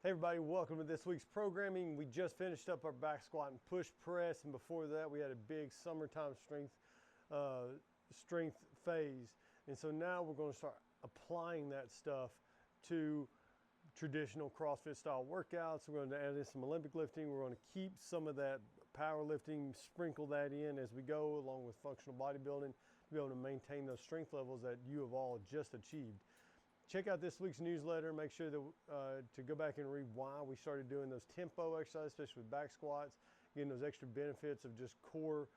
Hey everybody, welcome to this week's programming. We just finished up our back squat and push press, and before that we had a big summertime strength phase. And so now we're going to start applying that stuff to traditional CrossFit style workouts. We're going to add in some Olympic lifting. We're going to keep some of that powerlifting, sprinkle that in as we go, along with functional bodybuilding, to be able to maintain those strength levels that you have all just achieved. Check out this week's newsletter. Make sure that to go back and read why we started doing those tempo exercises, especially with back squats, getting those extra benefits of just core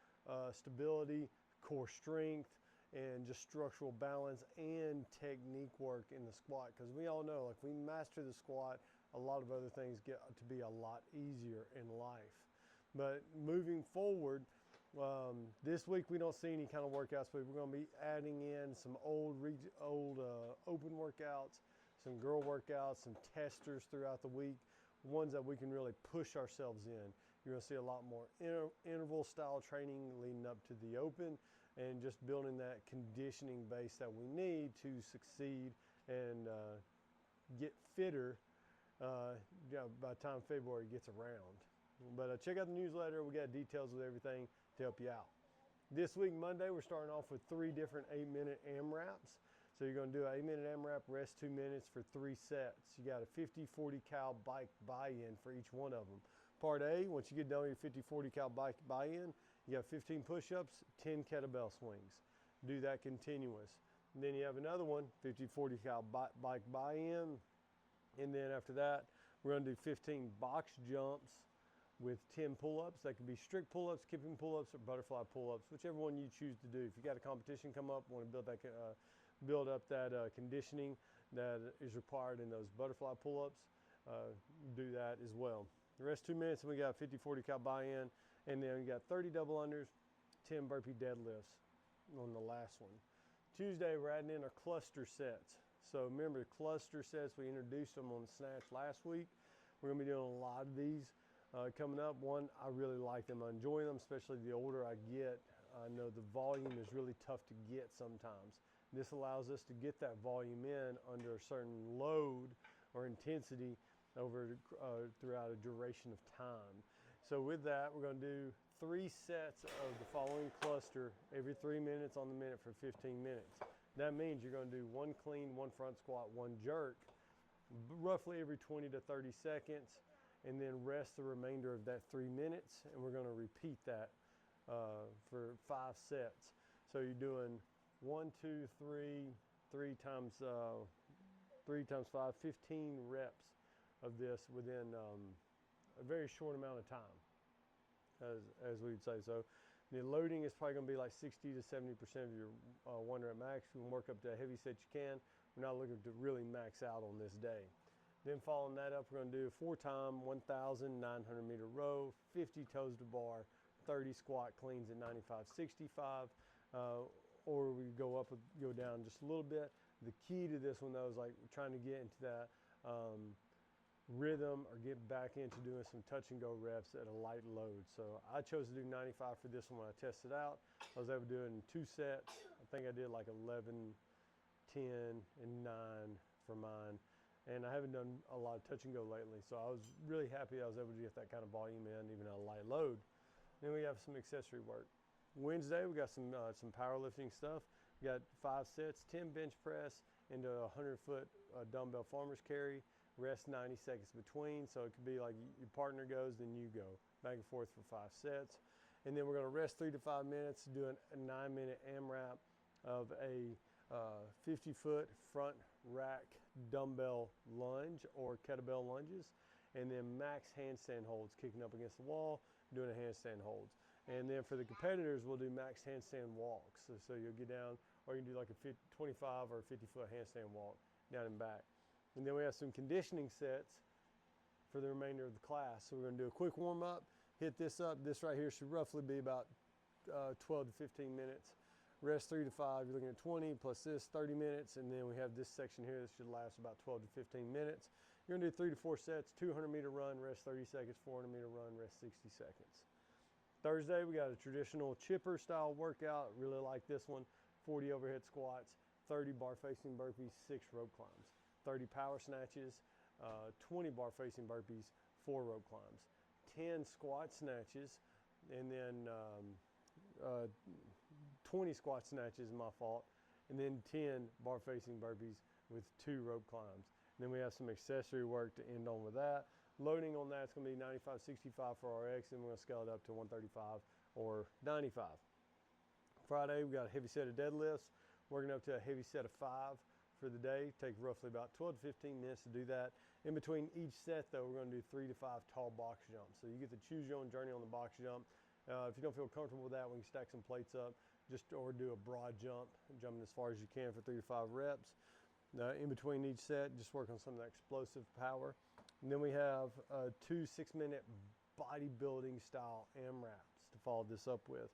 stability, core strength, and just structural balance and technique work in the squat. Because we all know, like, we master the squat, a lot of other things get to be a lot easier in life. But moving forward, this week we don't see any kind of workouts, but we're going to be adding in some old open workouts, some girl workouts, some testers throughout the week, ones that we can really push ourselves in. You're going to see a lot more interval style training leading up to the open, and just building that conditioning base that we need to succeed and get fitter by the time February gets around. But check out the newsletter. We got details of everything to help you out. This week, Monday, we're starting off with 3 different 8-minute AMRAPs. So you're going to do an 8-minute AMRAP, rest 2 minutes for 3 sets. You got a 50-40 cal bike buy-in for each one of them. Part A, once you get done with your 50-40 cal bike buy-in, you got 15 push-ups, 10 kettlebell swings. Do that continuous. And then you have another one, 50-40 cal bike buy-in. And then after that, we're going to do 15 box jumps with 10 pull-ups. That could be strict pull-ups, skipping pull-ups, or butterfly pull-ups, whichever one you choose to do. If you got a competition come up, want to build up that conditioning that is required in those butterfly pull-ups, do that as well. The rest 2 minutes, and we got 50-40 cal buy-in, and then we got 30 double unders, 10 burpee deadlifts on the last one. Tuesday, we're adding in our cluster sets. So remember, cluster sets, we introduced them on the snatch last week. We're going to be doing a lot of these coming up. One, I really like them. I enjoy them, especially the older I get. I know the volume is really tough to get sometimes. This allows us to get that volume in under a certain load or intensity over throughout a duration of time. So with that, we're going to do 3 sets of the following cluster every 3 minutes on the minute for 15 minutes. That means you're going to do 1 clean, 1 front squat, 1 jerk, roughly every 20 to 30 seconds. And then rest the remainder of that 3 minutes, and we're going to repeat that for 5 sets. So you're doing 1, 2, 3, 3 times 5, 15 reps of this within a very short amount of time, as we would say. So the loading is probably going to be like 60 to 70% of your 1 rep max. You can work up to a heavy set you can. We're not looking to really max out on this day. Then following that up, we're going to do a 4-time 1,900 meter row, 50 toes to bar, 30 squat cleans at 95-65, or we go down just a little bit. The key to this one, though, is like trying to get into that rhythm or get back into doing some touch and go reps at a light load. So I chose to do 95 for this one when I tested out. I was able to do it in 2 sets. I think I did like 11, 10, and 9 for mine. And I haven't done a lot of touch and go lately, so I was really happy I was able to get that kind of volume in, even at a light load. Then we have some accessory work. Wednesday, we got some powerlifting stuff. We got 5 sets, 10 bench press into a 100-foot dumbbell farmer's carry, rest 90 seconds between. So it could be like your partner goes, then you go, back and forth for 5 sets. And then we're going to rest 3 to 5 minutes, doing a 9-minute AMRAP of a 50-foot front rack dumbbell lunge or kettlebell lunges, and then max handstand holds, kicking up against the wall, doing a handstand holds. And then for the competitors, we'll do max handstand walks. So you'll get down, or you can do like a 25 or 50-foot handstand walk down and back. And then we have some conditioning sets for the remainder of the class. So we're going to do a quick warm-up, hit this up. This right here should roughly be about 12 to 15 minutes. Rest 3 to 5, you're looking at 20 plus this 30 minutes, and then we have this section here that should last about 12 to 15 minutes. You're going to do 3 to 4 sets, 200 meter run, rest 30 seconds, 400 meter run, rest 60 seconds. Thursday, we got a traditional chipper style workout. Really like this one. 40 overhead squats, 30 bar facing burpees, 6 rope climbs, 30 power snatches, 20 bar facing burpees, 4 rope climbs, 10 squat snatches, and then 20 squat snatches, my fault, and then 10 bar facing burpees with 2 rope climbs. And then we have some accessory work to end on with that. Loading on that's going to be 95-65 for RX, and we're going to scale it up to 135 or 95. Friday, we got a heavy set of deadlifts, working up to a heavy set of 5 for the day. Take roughly about 12 to 15 minutes to do that. In between each set, though, we're going to do 3 to 5 tall box jumps. So you get to choose your own journey on the box jump. If you don't feel comfortable with that, we can stack some plates up, or do a broad jump, jumping as far as you can for 3 to 5 reps. In between each set, just work on some of that explosive power. And then we have 2 6-minute bodybuilding style AMRAPs to follow this up with.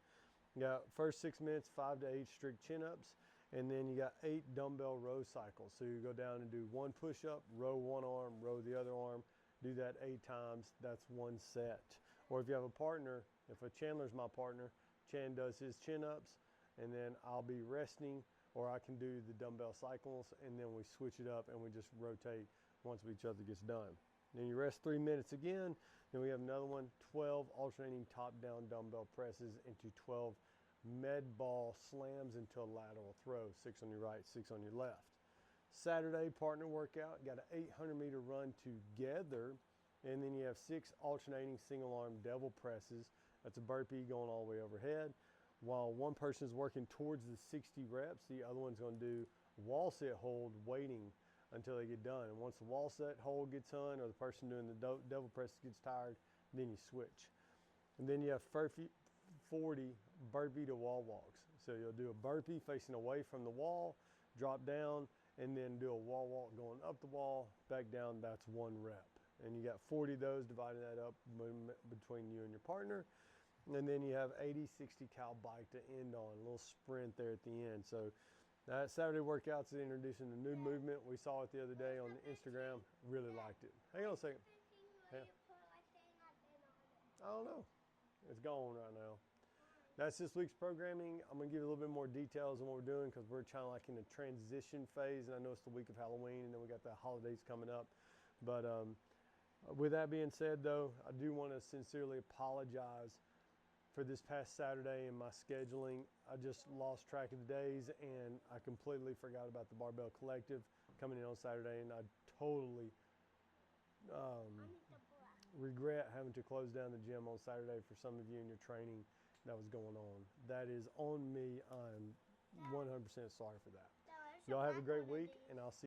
You got first 6 minutes, 5 to 8 strict chin-ups, and then you got 8 dumbbell row cycles. So you go down and do 1 push-up, row one arm, row the other arm, do that 8 times. That's 1 set. Or if you have a partner, if a Chandler's my partner, Chan does his chin-ups, and then I'll be resting, or I can do the dumbbell cycles, and then we switch it up and we just rotate once each other gets done. Then you rest 3 minutes again. Then we have another one, 12 alternating top-down dumbbell presses into 12 med ball slams into a lateral throw, 6 on your right, 6 on your left. Saturday, partner workout, got an 800-meter run together, and then you have 6 alternating single-arm devil presses. That's a burpee going all the way overhead. While one person is working towards the 60 reps, the other one's going to do wall sit hold waiting until they get done. And once the wall set hold gets done, or the person doing the devil press gets tired, then you switch. And then you have 40 burpee to wall walks. So you'll do a burpee facing away from the wall, drop down, and then do a wall walk going up the wall, back down. That's 1 rep. And you got 40 of those, dividing that up between you and your partner. And then you have 80-60 cal bike to end on, a little sprint there at the end. So that Saturday workouts is introducing a new movement. We saw it the other day on Instagram. Really liked it. Hang on a second. Yeah. I don't know. It's gone right now. That's this week's programming. I'm going to give you a little bit more details on what we're doing, because we're kind of like in a transition phase. And I know it's the week of Halloween, and then we got the holidays coming up. But with that being said, though, I do want to sincerely apologize for this past Saturday and my scheduling. I just lost track of the days, and I completely forgot about the Barbell Collective coming in on Saturday, and I totally regret having to close down the gym on Saturday for some of you in your training that was going on. That is on me. I'm 100% sorry for that. Y'all have a great week, and I'll see